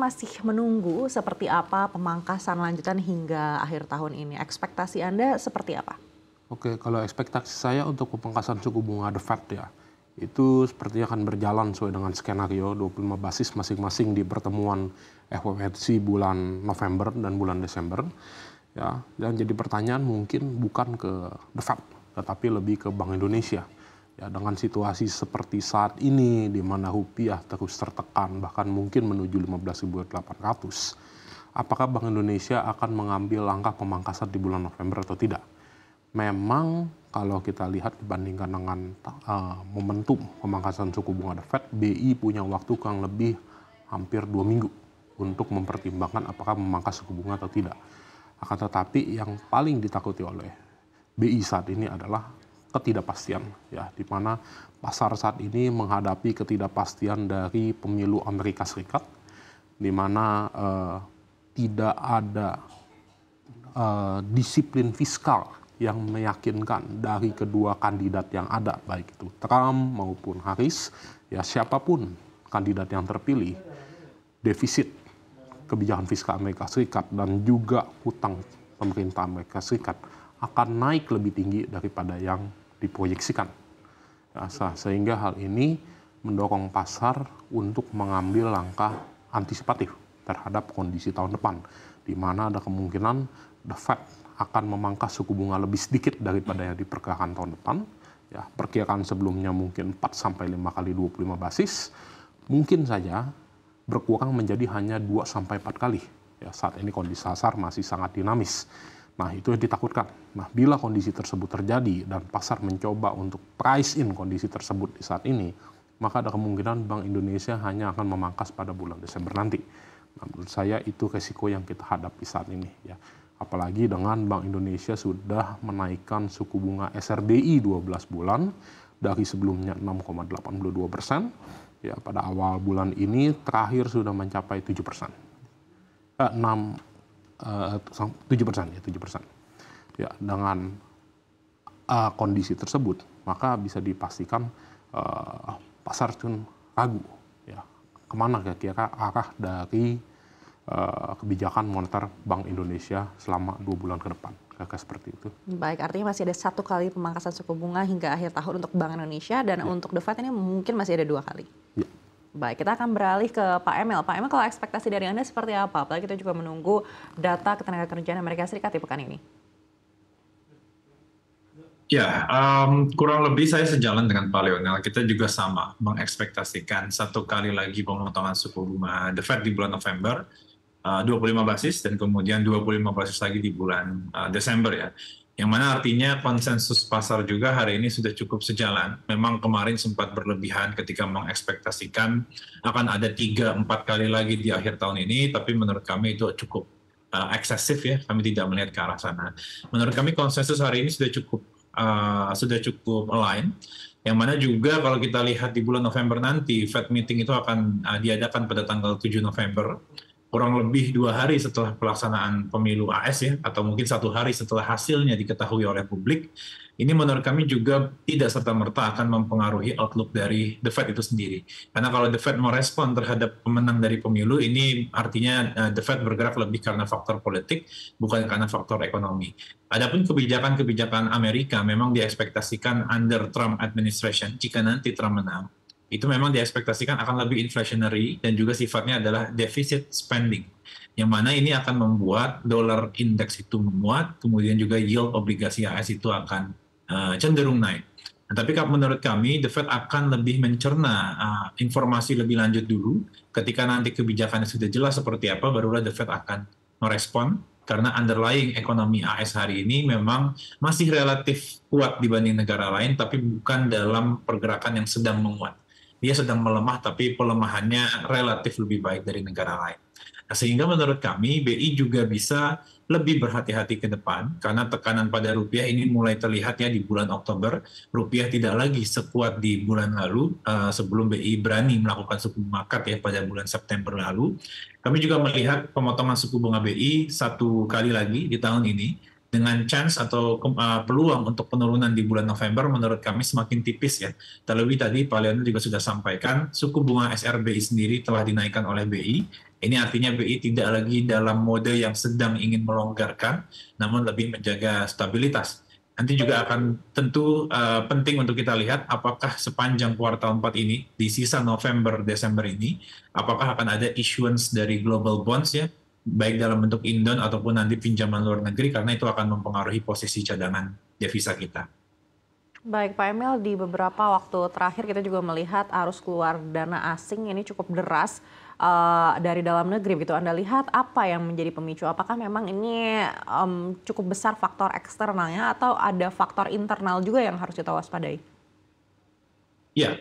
masih menunggu seperti apa pemangkasan lanjutan hingga akhir tahun ini. Ekspektasi Anda seperti apa? Oke, kalau ekspektasi saya untuk pemangkasan suku bunga The Fed ya, itu sepertinya akan berjalan sesuai dengan skenario 25 basis masing-masing di pertemuan FOMC bulan November dan bulan Desember. Ya, dan jadi pertanyaan mungkin bukan ke The Fed, tetapi lebih ke Bank Indonesia. Ya, dengan situasi seperti saat ini, di mana rupiah terus tertekan, bahkan mungkin menuju 15.800, apakah Bank Indonesia akan mengambil langkah pemangkasan di bulan November atau tidak? Memang kalau kita lihat dibandingkan dengan momentum pemangkasan suku bunga The Fed, BI punya waktu kurang lebih hampir 2 minggu untuk mempertimbangkan apakah memangkas suku bunga atau tidak. Akan tetapi yang paling ditakuti oleh BI saat ini adalah ketidakpastian, ya, di mana pasar saat ini menghadapi ketidakpastian dari pemilu Amerika Serikat, di mana tidak ada disiplin fiskal yang meyakinkan dari kedua kandidat yang ada, baik itu Trump maupun Harris. Ya, siapapun kandidat yang terpilih, defisit kebijakan fiskal Amerika Serikat dan juga hutang pemerintah Amerika Serikat akan naik lebih tinggi daripada yang diproyeksikan. Ya, sehingga hal ini mendorong pasar untuk mengambil langkah antisipatif terhadap kondisi tahun depan, di mana ada kemungkinan The Fed akan memangkas suku bunga lebih sedikit daripada yang diperkirakan tahun depan. Ya, perkiraan sebelumnya mungkin 4-5 kali 25 basis, mungkin saja berkurang menjadi hanya 2-4 kali. Ya, saat ini kondisi pasar masih sangat dinamis. Nah, itu yang ditakutkan. Nah, bila kondisi tersebut terjadi dan pasar mencoba untuk price in kondisi tersebut di saat ini, maka ada kemungkinan Bank Indonesia hanya akan memangkas pada bulan Desember nanti. Nah, menurut saya itu resiko yang kita hadapi saat ini. Ya. Apalagi dengan Bank Indonesia sudah menaikkan suku bunga SRBI 12 bulan dari sebelumnya 6,82%. Ya, pada awal bulan ini terakhir sudah mencapai 7%. 7%. Ya, dengan kondisi tersebut, maka bisa dipastikan pasar pun ragu, ya, kemana kira-kira arah dari kebijakan moneter Bank Indonesia selama 2 bulan ke depan. Kira-kira seperti itu. Baik, artinya masih ada 1 kali pemangkasan suku bunga hingga akhir tahun untuk Bank Indonesia, dan untuk The Fed ini mungkin masih ada 2 kali. Ya. Baik, kita akan beralih ke Pak Emil. Pak Emil, kalau ekspektasi dari Anda seperti apa? Apalagi kita juga menunggu data ketenagakerjaan Amerika Serikat di pekan ini. Ya, kurang lebih saya sejalan dengan Pak Lionel. Kita juga sama mengekspektasikan 1 kali lagi pemotongan suku bunga The Fed di bulan November, 25 basis, dan kemudian 25 basis lagi di bulan Desember, ya. Yang mana artinya konsensus pasar juga hari ini sudah cukup sejalan. Memang kemarin sempat berlebihan ketika mengekspektasikan akan ada 3-4 kali lagi di akhir tahun ini, tapi menurut kami itu cukup eksesif, ya. Kami tidak melihat ke arah sana. Menurut kami konsensus hari ini sudah cukup align. Yang mana juga kalau kita lihat di bulan November nanti, Fed meeting itu akan diadakan pada tanggal 7 November. Kurang lebih 2 hari setelah pelaksanaan pemilu AS, ya, atau mungkin 1 hari setelah hasilnya diketahui oleh publik. Ini menurut kami juga tidak serta-merta akan mempengaruhi outlook dari The Fed itu sendiri. Karena kalau The Fed merespon terhadap pemenang dari pemilu, ini artinya The Fed bergerak lebih karena faktor politik, bukan karena faktor ekonomi. Adapun kebijakan-kebijakan Amerika memang diekspektasikan under Trump administration, jika nanti Trump menang, itu memang diekspektasikan akan lebih inflationary dan juga sifatnya adalah deficit spending. Yang mana ini akan membuat dollar index itu menguat, kemudian juga yield obligasi AS itu akan cenderung naik. Nah, tapi menurut kami, The Fed akan lebih mencerna informasi lebih lanjut dulu. Ketika nanti kebijakannya sudah jelas seperti apa, barulah The Fed akan merespon. Karena underlying ekonomi AS hari ini memang masih relatif kuat dibanding negara lain, tapi bukan dalam pergerakan yang sedang menguat. Dia sedang melemah, tapi pelemahannya relatif lebih baik dari negara lain. Nah, sehingga menurut kami, BI juga bisa lebih berhati-hati ke depan, karena tekanan pada rupiah ini mulai terlihat, ya, di bulan Oktober. Rupiah tidak lagi sekuat di bulan lalu, sebelum BI berani melakukan suku bunga cut, ya, pada bulan September lalu. Kami juga melihat pemotongan suku bunga BI 1 kali lagi di tahun ini, dengan chance atau peluang untuk penurunan di bulan November menurut kami semakin tipis, ya. Terlebih tadi Pak Leonel juga sudah sampaikan, suku bunga SRBI sendiri telah dinaikkan oleh BI Ini artinya BI tidak lagi dalam mode yang sedang ingin melonggarkan, namun lebih menjaga stabilitas. Nanti juga akan tentu penting untuk kita lihat apakah sepanjang kuartal 4 ini, di sisa November, Desember ini, apakah akan ada issuance dari global bonds ya, baik dalam bentuk indon ataupun nanti pinjaman luar negeri, karena itu akan mempengaruhi posisi cadangan devisa kita. Baik Pak Emil, di beberapa waktu terakhir kita juga melihat arus keluar dana asing ini cukup deras dari dalam negeri. Begitu Anda lihat apa yang menjadi pemicu? Apakah memang ini cukup besar faktor eksternalnya atau ada faktor internal juga yang harus kita waspadai? Ya,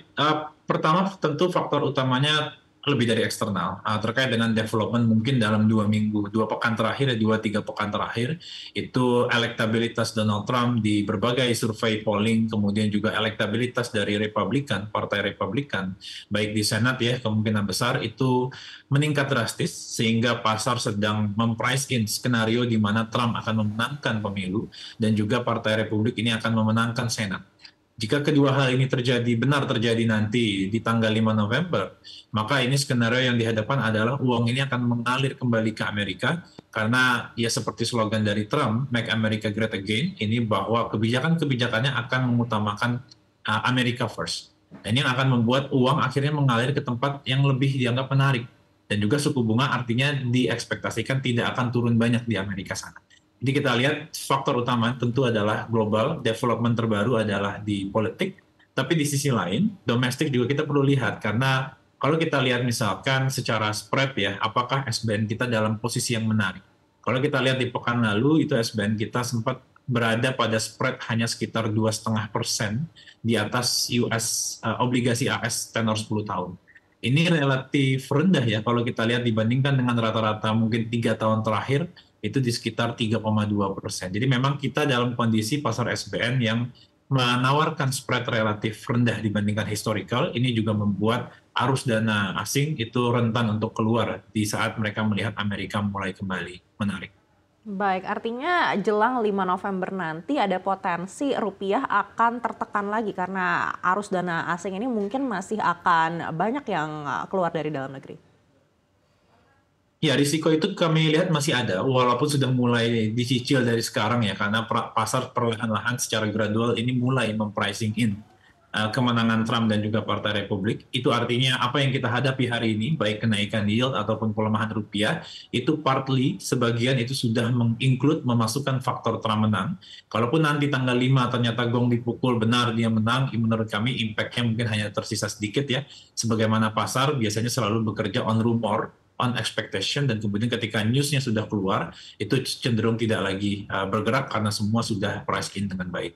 pertama tentu faktor utamanya lebih dari eksternal, terkait dengan development mungkin dalam 2 minggu, 2 pekan terakhir, 2-3 pekan terakhir, itu elektabilitas Donald Trump di berbagai survei polling, kemudian juga elektabilitas dari Republikan, Partai Republikan, baik di Senat ya, kemungkinan besar itu meningkat drastis, sehingga pasar sedang memprice in skenario di mana Trump akan memenangkan pemilu, dan juga Partai Republik ini akan memenangkan Senat. Jika kedua hal ini benar terjadi nanti di tanggal 5 November, maka ini skenario yang dihadapkan adalah uang ini akan mengalir kembali ke Amerika, karena ya seperti slogan dari Trump, Make America Great Again, ini bahwa kebijakan-kebijakannya akan mengutamakan America First. Dan yang akan membuat uang akhirnya mengalir ke tempat yang lebih dianggap menarik. Dan juga suku bunga artinya diekspektasikan tidak akan turun banyak di Amerika sana. Jadi kita lihat faktor utama tentu adalah global, development terbaru adalah di politik, tapi di sisi lain, domestik juga kita perlu lihat, karena kalau kita lihat misalkan secara spread ya, apakah SBN kita dalam posisi yang menarik. Kalau kita lihat di pekan lalu, itu SBN kita sempat berada pada spread hanya sekitar 2,5% di atas obligasi AS tenor 10 tahun. Ini relatif rendah ya kalau kita lihat dibandingkan dengan rata-rata mungkin 3 tahun terakhir, itu di sekitar 3,2%. Jadi memang kita dalam kondisi pasar SBN yang menawarkan spread relatif rendah dibandingkan historical, ini juga membuat arus dana asing itu rentan untuk keluar di saat mereka melihat Amerika mulai kembali menarik. Baik, artinya jelang 5 November nanti ada potensi rupiah akan tertekan lagi karena arus dana asing ini mungkin masih akan banyak yang keluar dari dalam negeri. Ya, risiko itu kami lihat masih ada, walaupun sudah mulai dicicil dari sekarang ya, karena pasar perlahan-lahan secara gradual ini mulai mempricing in kemenangan Trump dan juga Partai Republik. Itu artinya apa yang kita hadapi hari ini, baik kenaikan yield ataupun pelemahan rupiah, itu partly sebagian itu sudah memasukkan faktor Trump menang. Kalaupun nanti tanggal 5 ternyata gong dipukul benar dia menang, menurut kami impact-nya mungkin hanya tersisa sedikit ya, sebagaimana pasar biasanya selalu bekerja on rumor, on expectation, dan kemudian ketika newsnya sudah keluar, itu cenderung tidak lagi bergerak karena semua sudah price in dengan baik.